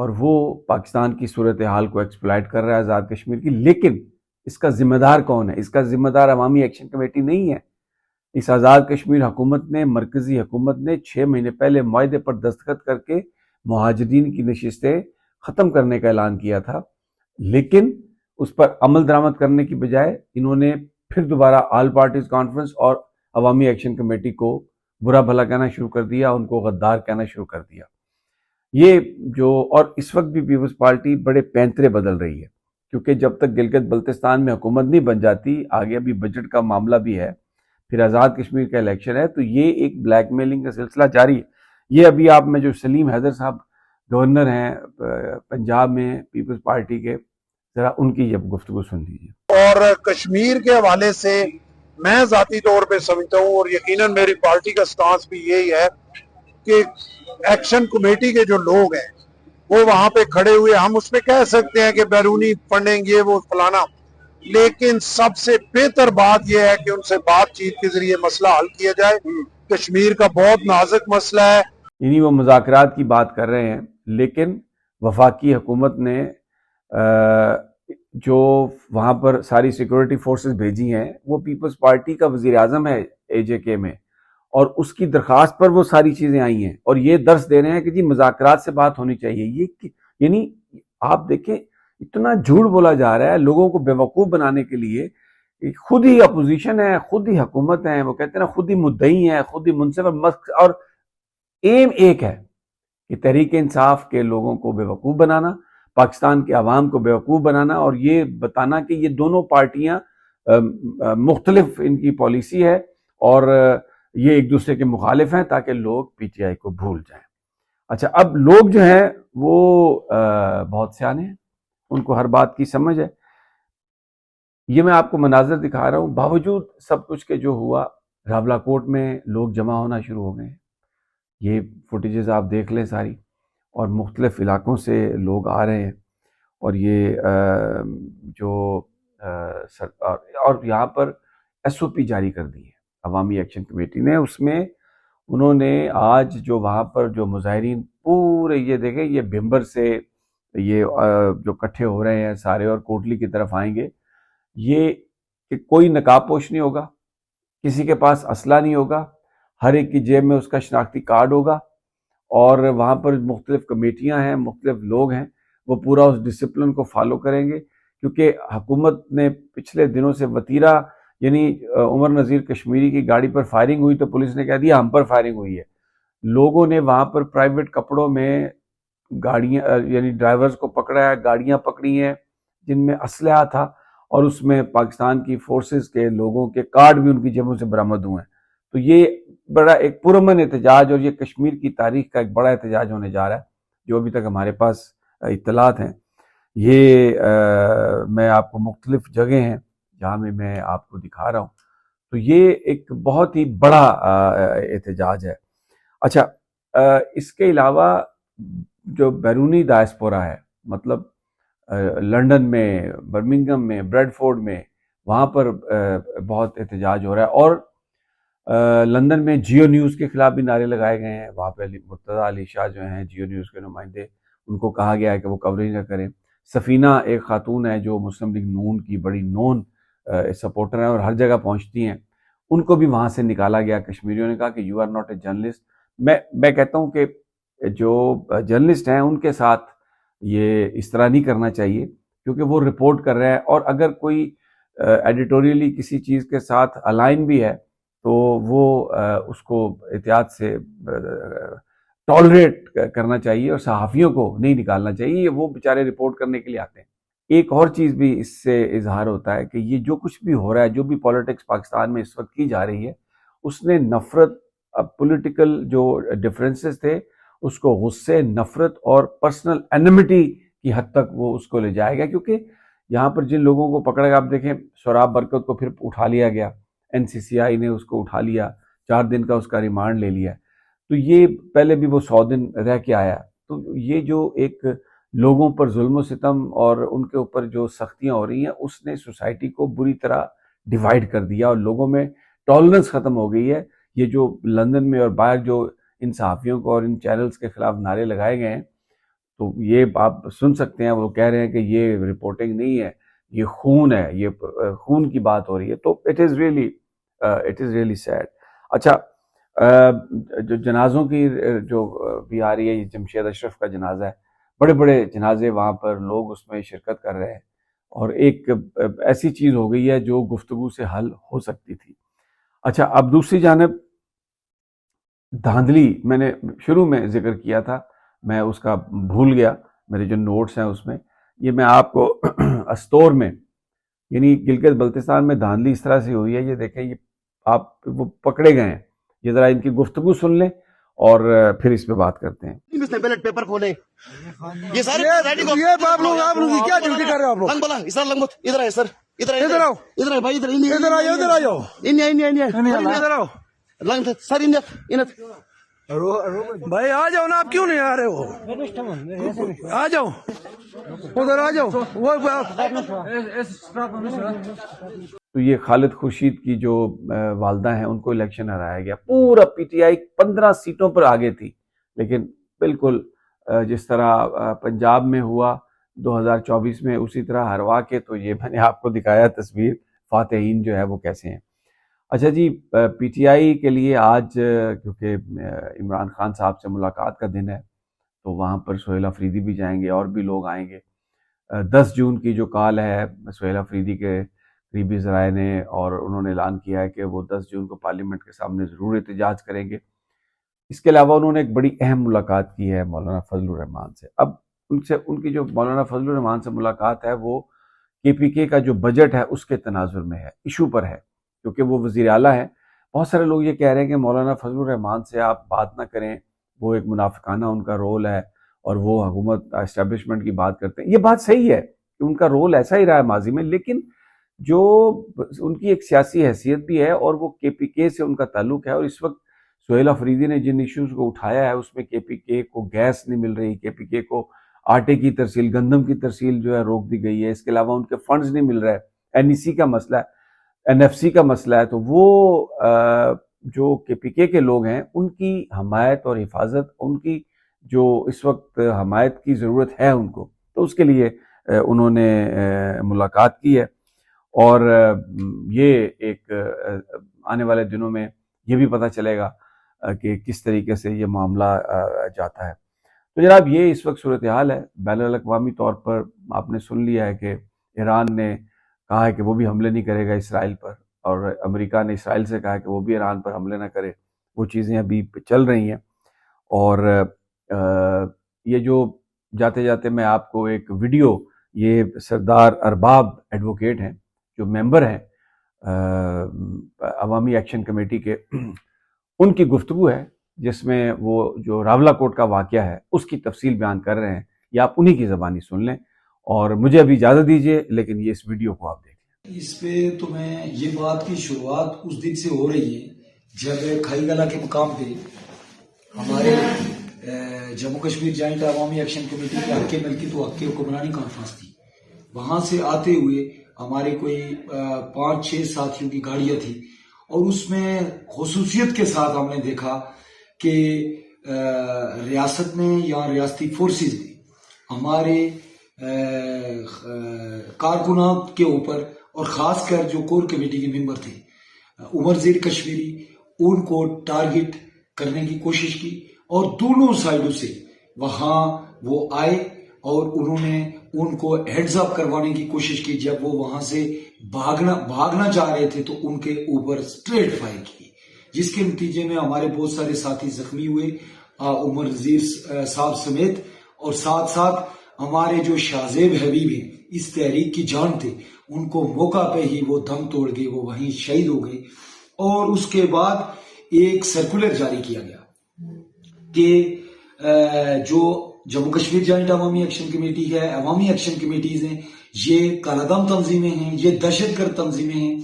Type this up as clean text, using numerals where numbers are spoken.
اور وہ پاکستان کی صورتحال کو ایکسپلائٹ کر رہا ہے آزاد کشمیر کی. لیکن اس کا ذمہ دار کون ہے؟ اس کا ذمہ دار عوامی ایکشن کمیٹی نہیں ہے. اس آزاد کشمیر حکومت نے، مرکزی حکومت نے 6 مہینے پہلے معاہدے پر دستخط کر کے مہاجرین کی نشستیں ختم کرنے کا اعلان کیا تھا، لیکن اس پر عمل درآمد کرنے کی بجائے انہوں نے پھر دوبارہ آل پارٹیز کانفرنس اور عوامی ایکشن کمیٹی کو برا بھلا کہنا شروع کر دیا، ان کو غدار کہنا شروع کر دیا. یہ جو اور اس وقت بھی پیپلز پارٹی بڑے پینترے بدل رہی ہے، کیونکہ جب تک گلگت بلتستان میں حکومت نہیں بن جاتی، آگے ابھی بجٹ کا معاملہ بھی ہے، پھر آزاد کشمیر کا الیکشن ہے، تو یہ ایک بلیک میلنگ کا سلسلہ جاری ہے. یہ ابھی آپ میں جو سلیم حیدر صاحب گورنر ہیں پنجاب میں پیپلز پارٹی کے، ذرا ان کی یہ گفتگو سن لیجیے. اور کشمیر کے حوالے سے میں ذاتی طور پہ سمجھتا ہوں، اور یقیناً میری پارٹی کا سٹانس بھی یہی ہے کہ ایکشن کمیٹی کے جو لوگ ہیں وہ وہاں پہ کھڑے ہوئے، ہم اس میں کہہ سکتے ہیں کہ بیرونی فنڈنگ یہ وہ فلانا، لیکن سب سے بہتر بات یہ ہے کہ ان سے بات چیت کے ذریعے مسئلہ حل کیا جائے. کشمیر کا بہت نازک مسئلہ ہے. یعنی وہ مذاکرات کی بات کر رہے ہیں، لیکن وفاقی حکومت نے جو وہاں پر ساری سیکورٹی فورسز بھیجی ہیں، وہ پیپلز پارٹی کا وزیر اعظم ہے AJK میں، اور اس کی درخواست پر وہ ساری چیزیں آئی ہیں، اور یہ درس دے رہے ہیں کہ جی مذاکرات سے بات ہونی چاہیے. یہ یعنی آپ دیکھیں اتنا جھوٹ بولا جا رہا ہے لوگوں کو بیوقوف بنانے کے لیے. خود ہی اپوزیشن ہے، خود ہی حکومت ہے، وہ کہتے ہیں نا خود ہی مدعی ہیں، خود ہی منصف، اور ایم ایک ہے کہ تحریک انصاف کے لوگوں کو بیوقوف بنانا، پاکستان کے عوام کو بیوقوف بنانا، اور یہ بتانا کہ یہ دونوں پارٹیاں مختلف ان کی پالیسی ہے اور یہ ایک دوسرے کے مخالف ہیں، تاکہ لوگ PTI کو بھول جائیں. اچھا، اب لوگ جو ہیں وہ بہت سیانے ہیں، ان کو ہر بات کی سمجھ ہے. یہ میں آپ کو مناظر دکھا رہا ہوں، باوجود سب کچھ کے جو ہوا، راولا کوٹ میں لوگ جمع ہونا شروع ہو گئے ہیں. یہ فوٹیجز آپ دیکھ لیں ساری، اور مختلف علاقوں سے لوگ آ رہے ہیں، اور یہ جو اور یہاں پر SOP جاری کر دی ہے عوامی ایکشن کمیٹی نے. اس میں انہوں نے آج جو وہاں پر جو مظاہرین پورے یہ دیکھیں، یہ بھمبر سے یہ جو کٹھے ہو رہے ہیں سارے اور کوٹلی کی طرف آئیں گے، یہ کہ کوئی نقاب پوش نہیں ہوگا، کسی کے پاس اسلحہ نہیں ہوگا، ہر ایک کی جیب میں اس کا شناختی کارڈ ہوگا، اور وہاں پر مختلف کمیٹیاں ہیں، مختلف لوگ ہیں، وہ پورا اس ڈسپلن کو فالو کریں گے. کیونکہ حکومت نے پچھلے دنوں سے وتیرہ، یعنی عمر نذیر کشمیری کی گاڑی پر فائرنگ ہوئی تو پولیس نے کہہ دیا ہم پر فائرنگ ہوئی ہے. لوگوں نے وہاں پر پرائیویٹ کپڑوں میں گاڑیاں، یعنی ڈرائیورز کو پکڑا ہے، گاڑیاں پکڑی ہیں جن میں اسلحہ تھا، اور اس میں پاکستان کی فورسز کے لوگوں کے کارڈ بھی ان کی جیبوں سے برآمد ہوئے ہیں. تو یہ بڑا ایک پرامن احتجاج، اور یہ کشمیر کی تاریخ کا ایک بڑا احتجاج ہونے جا رہا ہے جو ابھی تک ہمارے پاس اطلاعات ہیں. یہ میں آپ کو مختلف جگہیں ہیں جہاں میں آپ کو دکھا رہا ہوں. تو یہ ایک بہت ہی بڑا احتجاج ہے. اچھا، اس کے علاوہ جو بیرونی ڈائسپورا ہے، مطلب لنڈن میں، برمنگھم میں، بریڈ فورڈ میں، وہاں پر بہت احتجاج ہو رہا ہے. اور لندن میں جیو نیوز کے خلاف بھی نعرے لگائے گئے ہیں. وہاں پہ مرتضیٰ علی شاہ جو ہیں جیو نیوز کے نمائندے، ان کو کہا گیا ہے کہ وہ کوریج نہ کریں. سفینہ ایک خاتون ہے جو مسلم لیگ نون کی بڑی نون سپورٹر ہیں اور ہر جگہ پہنچتی ہیں، ان کو بھی وہاں سے نکالا گیا. کشمیریوں نے کہا کہ you are not a journalist. میں کہتا ہوں کہ جو جرنلسٹ ہیں ان کے ساتھ یہ اس طرح نہیں کرنا چاہیے، کیونکہ وہ رپورٹ کر رہے ہیں، اور اگر کوئی ایڈیٹوریلی کسی چیز کے ساتھ الائن بھی ہے تو وہ اس کو احتیاط سے ٹالریٹ کرنا چاہیے، اور صحافیوں کو نہیں نکالنا چاہیے. وہ بیچارے رپورٹ کرنے کے لیے آتے ہیں. ایک اور چیز بھی اس سے اظہار ہوتا ہے کہ یہ جو کچھ بھی ہو رہا ہے، جو بھی پالیٹکس پاکستان میں اس وقت کی جا رہی ہے، اس نے نفرت، پولیٹیکل جو ڈفرینسز تھے اس کو غصے، نفرت اور پرسنل اینمٹی کی حد تک وہ اس کو لے جائے گا. کیونکہ یہاں پر جن لوگوں کو پکڑا گیا، آپ دیکھیں سوراب برکت کو پھر اٹھا لیا گیا، NCCI نے اس کو اٹھا لیا، 4 دن کا اس کا ریمانڈ لے لیا. تو یہ پہلے بھی وہ 100 دن رہ کے آیا. تو یہ جو ایک لوگوں پر ظلم و ستم اور ان کے اوپر جو سختیاں ہو رہی ہیں، اس نے سوسائٹی کو بری طرح ڈیوائیڈ کر دیا، اور لوگوں میں ٹالرنس ختم ہو گئی ہے. یہ جو لندن میں اور باہر جو ان صحافیوں کو اور ان چینلز کے خلاف نعرے لگائے گئے ہیں، تو یہ آپ سن سکتے ہیں، وہ کہہ رہے ہیں کہ یہ رپورٹنگ نہیں ہے، یہ خون ہے، یہ خون کی بات ہو رہی ہے. تو اٹ از ریئلی سیڈ. اچھا، جو جنازوں کی جو بھی آ رہی ہے، یہ جمشید اشرف کا جنازہ ہے، بڑے بڑے جنازے وہاں پر لوگ اس میں شرکت کر رہے ہیں، اور ایک ایسی چیز ہو گئی ہے جو گفتگو سے حل ہو سکتی تھی. اچھا، اب دوسری جانب دھاندلی میں نے شروع میں ذکر کیا تھا، میں اس کا بھول گیا، میرے جو نوٹس ہیں اس میں یہ میں آپ کو استور میں، یعنی گلگت بلتستان میں دھاندلی اس طرح سے ہوئی ہے. یہ دیکھیں، یہ آپ وہ پکڑے گئے ہیں، یہ ذرا ان کی گفتگو سن لیں اور پھر اس پہ بات کرتے ہیں. بیلٹ پیپر کھولے، یہ سارے آپ لوگ کیا ڈیوٹی کر رہے ہو؟ آپ لوگ لنگ بولا اس لنگ مت ادھر ہے سر، ادھر آؤ، ادھر ہے بھائی، ادھر آؤ ادھر آؤ لنگ سر بھائی آ جاؤ نا، آپ کیوں نہیں آ رہے ہو؟ آ جاؤ ادھر، آ جاؤ. تو یہ خالد خورشید کی جو والدہ ہیں، ان کو الیکشن ہرایا گیا. پورا پی ٹی آئی 15 سیٹوں پر آگے تھی، لیکن بالکل جس طرح پنجاب میں ہوا 2024 میں، اسی طرح ہروا کے. تو یہ میں نے آپ کو دکھایا تصویر، فاتحین جو ہے وہ کیسے ہیں. اچھا جی، پی ٹی آئی کے لیے آج کیونکہ عمران خان صاحب سے ملاقات کا دن ہے، تو وہاں پر سہیل افریدی بھی جائیں گے اور بھی لوگ آئیں گے. 10 جون کی جو کال ہے سہیل افریدی کے قریبی ذرائع نے، اور انہوں نے اعلان کیا ہے کہ وہ 10 جون کو پارلیمنٹ کے سامنے ضرور احتجاج کریں گے. اس کے علاوہ انہوں نے ایک بڑی اہم ملاقات کی ہے مولانا فضل الرحمان سے. اب ان کی جو مولانا فضل الرحمان سے ملاقات ہے، وہ کے پی کے کا جو بجٹ ہے اس کے تناظر میں ہے، ایشو پر ہے، کیونکہ وہ وزیر اعلیٰ ہے. بہت سارے لوگ یہ کہہ رہے ہیں کہ مولانا فضل الرحمان سے آپ بات نہ کریں، وہ ایک منافقانہ ان کا رول ہے، اور وہ حکومت اسٹیبلشمنٹ کی بات کرتے ہیں. یہ بات صحیح ہے کہ ان کا رول ایسا ہی رہا ہے ماضی میں، لیکن جو ان کی ایک سیاسی حیثیت بھی ہے، اور وہ کے پی کے سے ان کا تعلق ہے. اور اس وقت سہیل افریدی نے جن ایشوز کو اٹھایا ہے اس میں کے پی کے کو گیس نہیں مل رہی، کے پی کے کو آٹے کی ترسیل، گندم کی ترسیل جو ہے روک دی گئی ہے. اس کے علاوہ ان کے فنڈز نہیں مل رہے، این ای سی کا مسئلہ ہے، این ایف سی کا مسئلہ ہے. تو وہ جو کے پی کے لوگ ہیں، ان کی حمایت اور حفاظت، ان کی جو اس وقت حمایت کی ضرورت ہے ان کو، تو اس کے لیے انہوں نے ملاقات کی ہے. اور یہ ایک آنے والے دنوں میں یہ بھی پتہ چلے گا کہ کس طریقے سے یہ معاملہ جاتا ہے. تو جناب، یہ اس وقت صورتحال ہے. بین الاقوامی طور پر آپ نے سن لیا ہے کہ ایران نے کہا ہے کہ وہ بھی حملے نہیں کرے گا اسرائیل پر، اور امریکہ نے اسرائیل سے کہا ہے کہ وہ بھی ایران پر حملے نہ کرے. وہ چیزیں ابھی چل رہی ہیں. اور یہ جو جاتے جاتے میں آپ کو ایک ویڈیو، یہ سردار ارباب ایڈوکیٹ ہیں جو ممبر ہیں عوامی ایکشن کمیٹی کے، ان کی گفتگو ہے جس میں وہ جو راولہ کوٹ کا واقعہ ہے اس کی تفصیل بیان کر رہے ہیں. یہ آپ انہی کی زبانی سن لیں، اور مجھے ابھی اجازت دیجیے، لیکن یہ اس ویڈیو کو آپ دیکھیں. اس پہ تو میں یہ بات کی شروعات اس دن سے ہو رہی ہے جب کھائی گلا کے مقام پہ ہمارے جموں کشمیر جوائنٹ عوامی ایکشن کمیٹی کے حق ملکیت و حق حکمرانی کانفرنس تھی. وہاں سے آتے ہوئے ہمارے کوئی 5-6 ساتھیوں کی گاڑیاں تھی، اور اس میں خصوصیت کے ساتھ ہم نے دیکھا کہ ریاست نے یا ریاستی فورسز نے ہمارے کارکنان کے اوپر، اور خاص کر جو کور کمیٹی کے ممبر تھے عمر زیر کشمیری، ان کو ٹارگٹ کرنے کی کوشش کی. اور دونوں سائڈوں سے وہاں وہ آئے اور انہوں نے ان کو ہیڈز اپ کروانے کی کوشش کی. جب وہ وہاں سے بھاگنا چاہ رہے تھے تو ان کے اوپر اسٹریٹ فائر کی، جس کے نتیجے میں ہمارے بہت سارے ساتھی زخمی ہوئے، عمر زیر صاحب سمیت. اور ساتھ ساتھ ہمارے جو شاہزیب حبیب ہیں، اس تحریک کی جان تھے، ان کو موقع پہ ہی وہ دم توڑ گئے، وہ وہیں شہید ہو گئے. اور اس کے بعد ایک سرکولر جاری کیا گیا کہ جو جموں کشمیر جوائنٹ عوامی ایکشن کمیٹی ہے، عوامی ایکشن کمیٹیز ہیں، یہ کالعدم تنظیمیں ہیں، یہ دہشت گرد تنظیمیں ہیں،